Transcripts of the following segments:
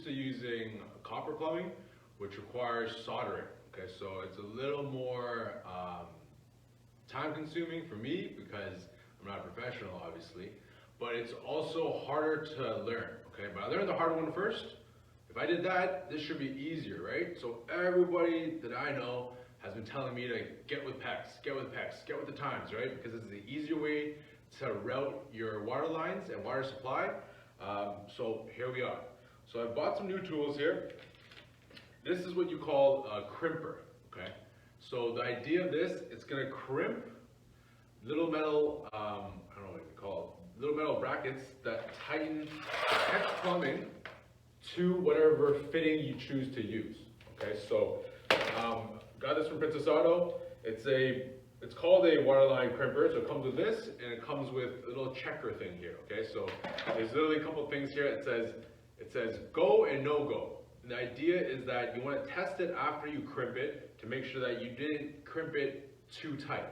used to using copper plumbing, which requires soldering. Okay, so it's a little more time consuming for me because I'm not a professional, obviously, but it's also harder to learn. Okay, but I learned the hard one first. If I did that, this should be easier, right? So everybody that I know has been telling me to get with Pex, get with Pex, get with the times, right? Because it's the easier way to route your water lines and water supply. So here we are. So I bought some new tools here. This is what you call a crimper, okay? So the idea of this, it's gonna crimp little metal, I don't know what you call it, little metal brackets that tighten the Pex plumbing to whatever fitting you choose to use, okay? So, got this from Princess Auto. It's called a waterline crimper, so it comes with this, and it comes with a little checker thing here, okay? So there's literally a couple things here. It says go and no go. And the idea is that you want to test it after you crimp it to make sure that you didn't crimp it too tight.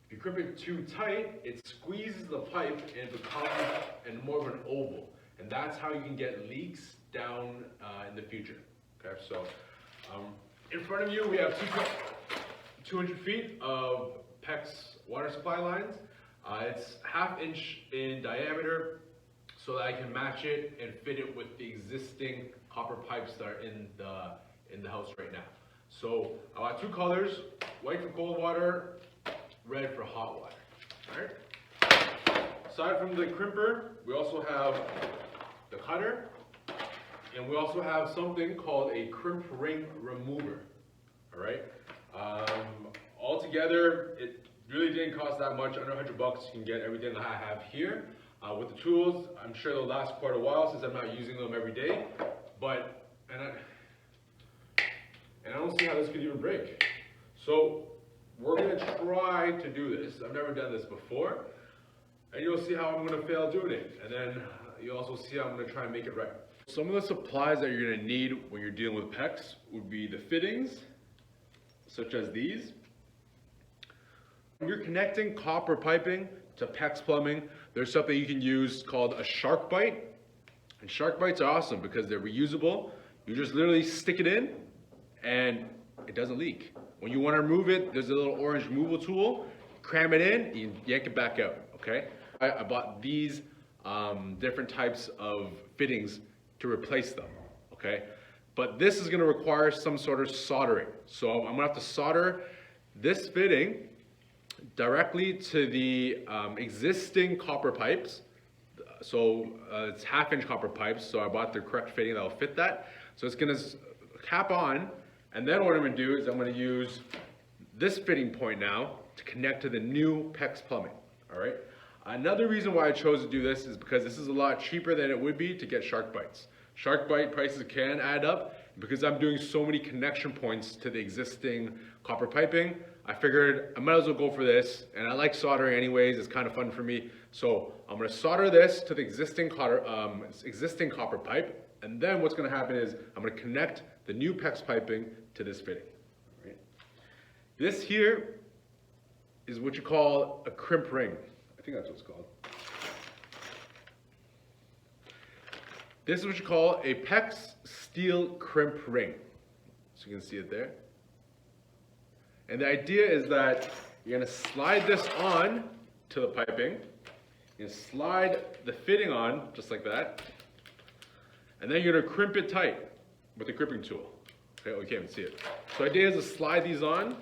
If you crimp it too tight, it squeezes the pipe and it becomes more of an oval. And that's how you can get leaks down in the future, okay? So in front of you, we have 200 feet of Pex water supply lines. It's 1/2 inch in diameter so that I can match it and fit it with the existing copper pipes that are in the house right now. So I got 2 colors, white for cold water, red for hot water. All right. Aside from the crimper, we also have the cutter, and we also have something called a crimp ring remover. All right. Altogether, it really didn't cost that much, under $100. You can get everything that I have here. With the tools, I'm sure they'll last quite a while since I'm not using them every day. But, and I don't see how this could even break. So we're gonna try to do this. I've never done this before. And you'll see how I'm gonna fail doing it. And then you'll also see how I'm gonna try and make it right. Some of the supplies that you're gonna need when you're dealing with Pex would be the fittings, such as these. When you're connecting copper piping to Pex plumbing, there's something you can use called a shark bite. And shark bites are awesome because they're reusable. You just literally stick it in and it doesn't leak. When you want to remove it, there's a little orange removal tool. Cram it in, you yank it back out, okay? I bought these different types of fittings to replace them, okay? But this is gonna require some sort of soldering. So I'm gonna have to solder this fitting directly to the existing copper pipes. So it's 1/2 inch copper pipes, so I bought the correct fitting that will fit that. So it's gonna cap on, and then what I'm gonna do is I'm gonna use this fitting point now to connect to the new Pex plumbing, all right? Another reason why I chose to do this is because this is a lot cheaper than it would be to get shark bites. Shark bite prices can add up. Because I'm doing so many connection points to the existing copper piping, I figured I might as well go for this, and I like soldering anyways, it's kind of fun for me. So I'm gonna solder this to the existing copper pipe, and then what's gonna happen is I'm gonna connect the new Pex piping to this fitting. Right? This here is what you call a crimp ring. I think that's what it's called. This is what you call a Pex steel crimp ring. So you can see it there. And the idea is that you're gonna slide this on to the piping. You're gonna slide the fitting on, just like that. And then you're gonna crimp it tight with the crimping tool. Okay, well, you can't even see it. So the idea is to slide these on.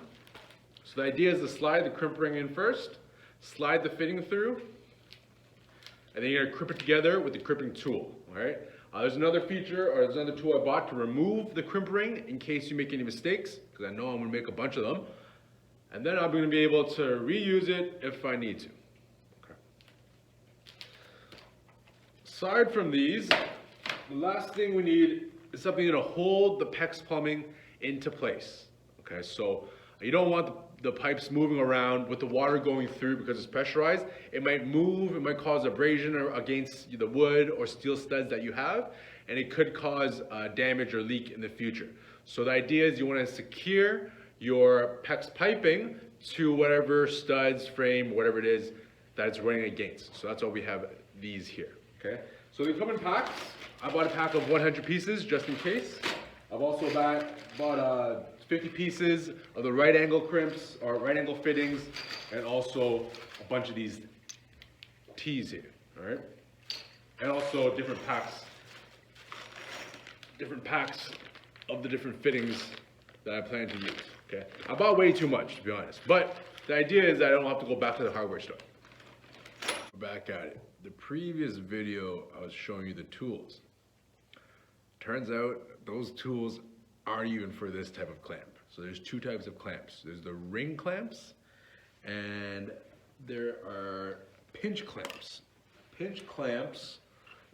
So the idea is to slide the crimp ring in first, slide the fitting through, and then you're gonna crimp it together with the crimping tool, all right? There's another feature, or there's another tool I bought to remove the crimp ring in case you make any mistakes, because I know I'm gonna make a bunch of them. And then I'm gonna be able to reuse it if I need to. Okay. Aside from these, the last thing we need is something to hold the Pex plumbing into place. Okay, so you don't want the pipes moving around with the water going through because it's pressurized. It might move, it might cause abrasion against the wood or steel studs that you have, and it could cause damage or leak in the future. So the idea is you want to secure your Pex piping to whatever studs, frame, whatever it is that it's running against. So that's why we have these here, okay? So they come in packs. I bought a pack of 100 pieces just in case. I've also bought 50 pieces of the right angle crimps or right angle fittings, and also a bunch of these T's here, all right? And also different packs of the different fittings that I plan to use, okay? I bought way too much, to be honest, but the idea is that I don't have to go back to the hardware store. We're back at it. The previous video, I was showing you the tools. Turns out those tools aren't even for this type of clamp. So there's two types of clamps. There's the ring clamps, and there are pinch clamps. Pinch clamps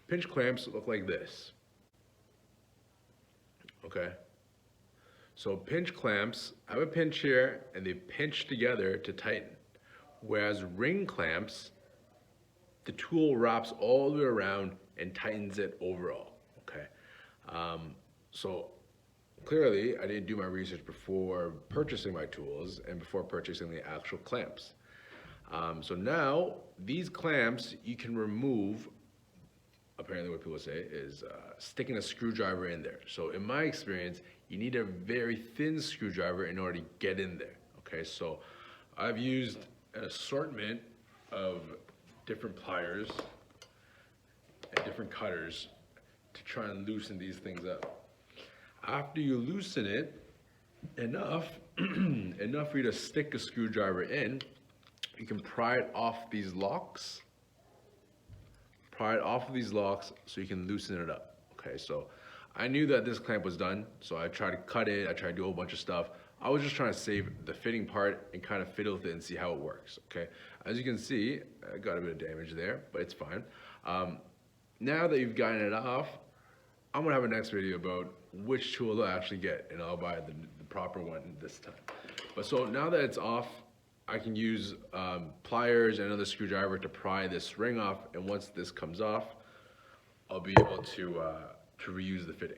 look like this. Okay? So pinch clamps have a pinch here, and they pinch together to tighten. Whereas ring clamps, the tool wraps all the way around and tightens it overall, okay? So clearly, I didn't do my research before purchasing my tools and before purchasing the actual clamps. So now, these clamps, you can remove, apparently what people say is sticking a screwdriver in there. So in my experience, you need a very thin screwdriver in order to get in there, okay? So I've used an assortment of different pliers and different cutters to try and loosen these things up. After you loosen it enough for you to stick a screwdriver in, you can pry it off these locks. Pry it off of these locks so you can loosen it up. Okay, so I knew that this clamp was done, so I tried to cut it, I tried to do a whole bunch of stuff. I was just trying to save the fitting part and kind of fiddle with it and see how it works, okay? As you can see, I got a bit of damage there, but it's fine. Now that you've gotten it off, I'm gonna have a next video about which tool I actually get, and I'll buy the proper one this time. But so now that it's off, I can use pliers and another screwdriver to pry this ring off, and once this comes off, I'll be able to reuse the fitting.